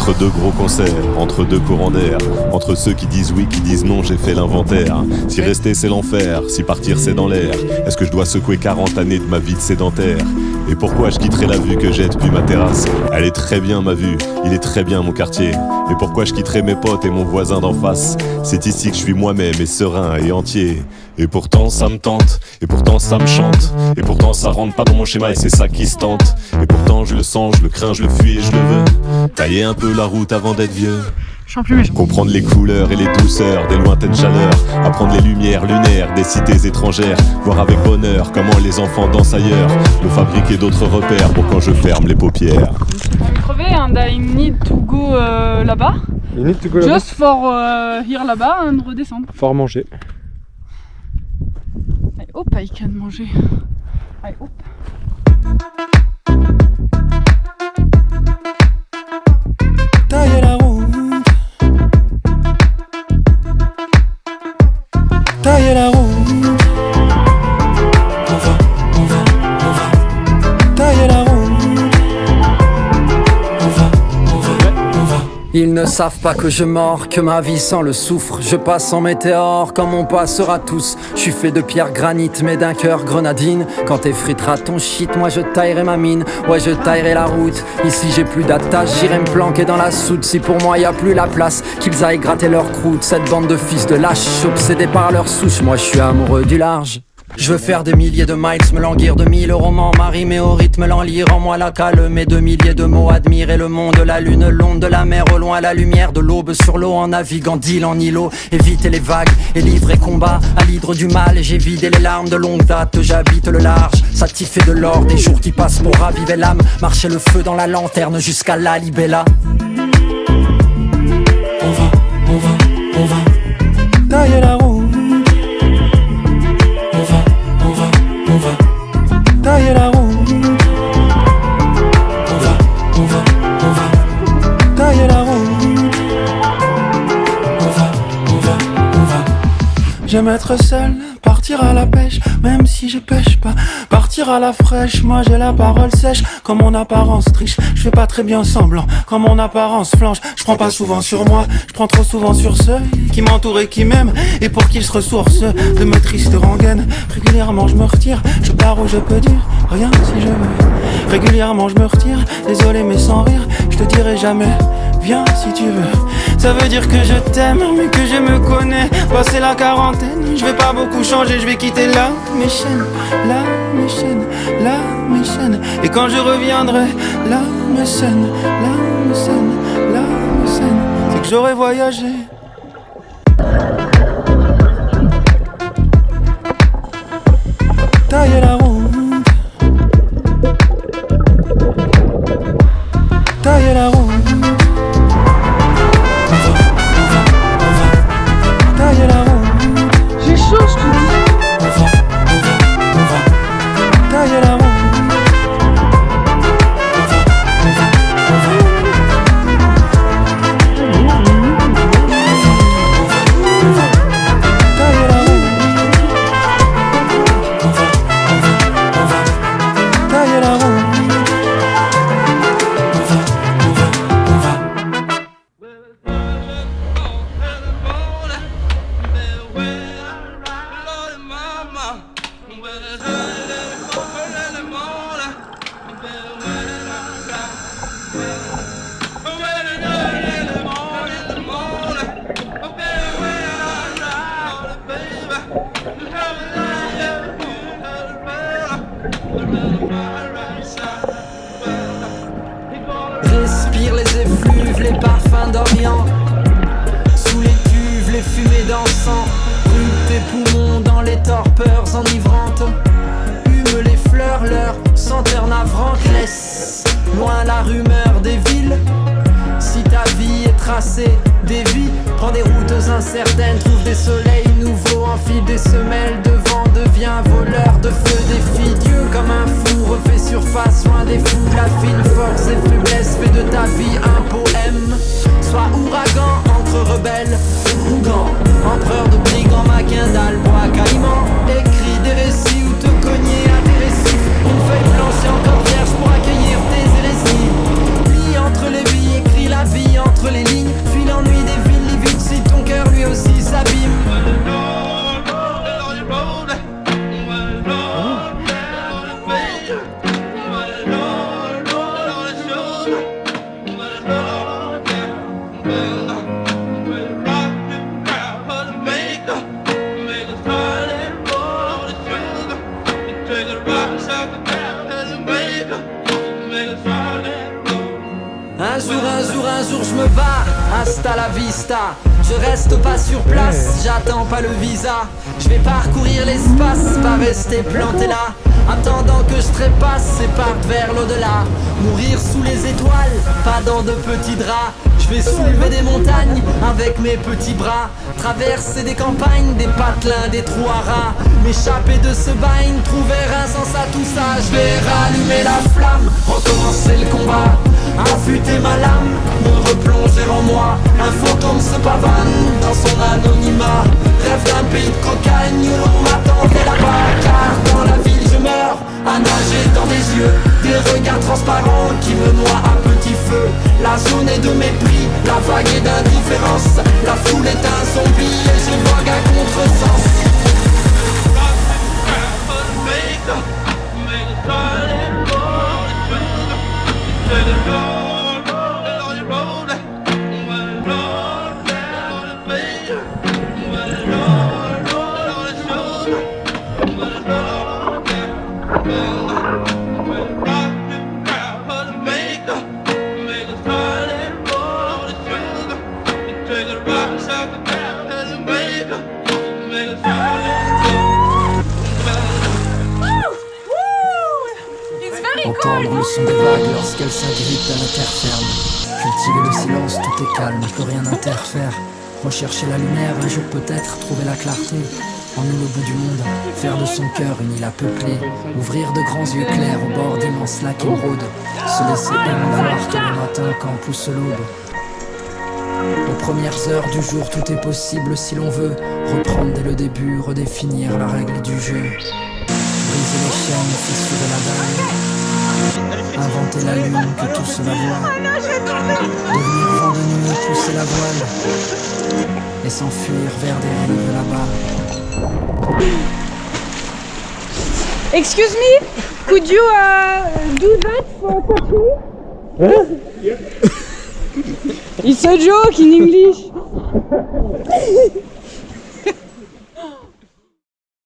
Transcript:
Entre deux gros concerts, entre deux courants d'air, entre ceux qui disent oui, qui disent non, j'ai fait l'inventaire. Si rester c'est l'enfer, si partir c'est dans l'air, est-ce que je dois secouer 40 années de ma vie de sédentaire? Et pourquoi je quitterai la vue que j'ai depuis ma terrasse? Elle est très bien ma vue, il est très bien mon quartier. Et pourquoi je quitterai mes potes et mon voisin d'en face? C'est ici que je suis moi-même et serein et entier. Et pourtant ça me tente, et pourtant ça me chante, et pourtant ça rentre pas dans mon schéma et c'est ça qui se tente. Et pourtant je le sens, je le crains, je le fuis et je le veux. Tailler un peu la route avant d'être vieux. Comprendre les couleurs et les douceurs des lointaines chaleurs, apprendre les lumières lunaires des cités étrangères, voir avec bonheur comment les enfants dansent ailleurs, me fabriquer d'autres repères pour quand je ferme les paupières. I'm crevé and I need to go là-bas. You need to go là-bas. Just for here là-bas and redescendre. Fort manger. I hope I can manger. I hope. Tailler la route, tailler la route. On va tailler la route. Ils ne savent pas que je mords, que ma vie sans le souffre. Je passe en météore comme on passera tous. Je suis fait de pierre granit mais d'un cœur grenadine. Quand t'effriteras ton shit, moi je taillerai ma mine. Ouais, je taillerai la route. Ici j'ai plus d'attache, j'irai me planquer dans la soude. Si pour moi y a plus la place, qu'ils aillent gratter leur croûte. Cette bande de fils de lâches, obsédés par leur souche. Moi je suis amoureux du large. Je veux faire des milliers de miles, me languir de 1000 romans, m'arrimer au rythme, l'enlire en moi la calme et de milliers de mots, admirer le monde, la lune, l'onde de la mer au loin, la lumière de l'aube sur l'eau, en naviguant d'île en îlot, éviter les vagues et livrer combat à l'hydre du mal, et j'ai vidé les larmes de longue date, j'habite le large, satisfait de l'or, des jours qui passent pour raviver l'âme, marcher le feu dans la lanterne jusqu'à la libella. On va tailler la route. On va tailler la route. On va tailler la route. On va. J'aime être seul, partir à la pêche, même si je pêche pas. Partir à la fraîche, moi j'ai la parole sèche. Quand mon apparence triche, je fais pas très bien semblant. Quand mon apparence flanche, je prends pas souvent sur moi. Je prends trop souvent sur ceux qui m'entourent et qui m'aiment, et pour qu'ils se ressourcent de mes tristes rengaines. Régulièrement je me retire, je pars où je peux dire rien si je veux. Régulièrement je me retire, désolé mais sans rire. Je te dirai jamais, viens si tu veux. Ça veut dire que je t'aime, mais que je me connais. Passé la quarantaine, je vais pas beaucoup changer. Je vais quitter là mes chaînes, là mes chaînes, là mes chaînes. Et quand je reviendrai, là mes scènes, là mes scènes, là mes scènes. C'est que j'aurais voyagé. Tailler la route. Tailler la route. Tailler la route. J'ai chaud, je te dis. On va tailler la route. Respire les effluves, les parfums d'Orient. Sous les cuves, les fumées d'encens. Brûle tes poumons dans les torpeurs enivrantes. Hume les fleurs, leur senteur navrante. Laisse loin la rumeur des villes. Si ta vie est tracée, dévie. Prends des routes incertaines, trouve des soleils nouveaux. Enfile des semelles de vent, deviens voleur de feu. Défie Dieu comme un fou, refait surface loin des fous. La fine force et faiblesse, fais de ta vie un poème. Sois ouragan entre rebelles, Ougan, empereur de brigands, Maquindal, bois caïman. Écris des récits ou te cogner à des récifs. Une feuille blanche et encore vierge pour accueillir tes hérésies. Plie entre les vies, écris la vie hasta la vista. Je reste pas sur place, j'attends pas le visa. Je vais parcourir l'espace, pas rester planté là. Attendant que je trépasse et parte vers l'au-delà. Mourir sous les étoiles, pas dans de petits draps. Je vais soulever des montagnes avec mes petits bras. Traverser des campagnes, des patelins, des trous à rats. M'échapper de ce bagne, trouver un sens à tout ça. Je vais rallumer la flamme, recommencer le combat. Affûter ma lame, me replonger en moi. Un fantôme se pavane dans son anonymat. Rêve d'un pays de cocagne où l'on m'attendait là-bas. Car dans la ville je meurs, à nager dans des yeux. Des regards transparents qui me noient à petit feu. La zone est de mépris, la vague est d'indifférence. La foule est un zombie et je vogue à contresens. Entendre le son des vagues lorsqu'elles s'agrippent à la terre ferme. Cultiver le silence, tout est calme, plus rien n'interfère. Rechercher la lumière, un jour peut-être trouver la clarté. En nous le bout du monde, faire de son cœur une île à peupler. Ouvrir de grands yeux clairs au bord d'immenses lacs émeraudes. Se laisser émouvoir tous les matins quand pousse l'aube. Aux premières heures du jour, tout est possible si l'on veut. Reprendre dès le début, redéfinir la règle du jeu. Briser les chaînes, fissurer la dalle. Inventer la lune que tous la voient. Devenir vent de nuit, pousser la voile. Et s'enfuir vers des rives là-bas. Excuse me, could you do that for Courtney? It's a joke in English.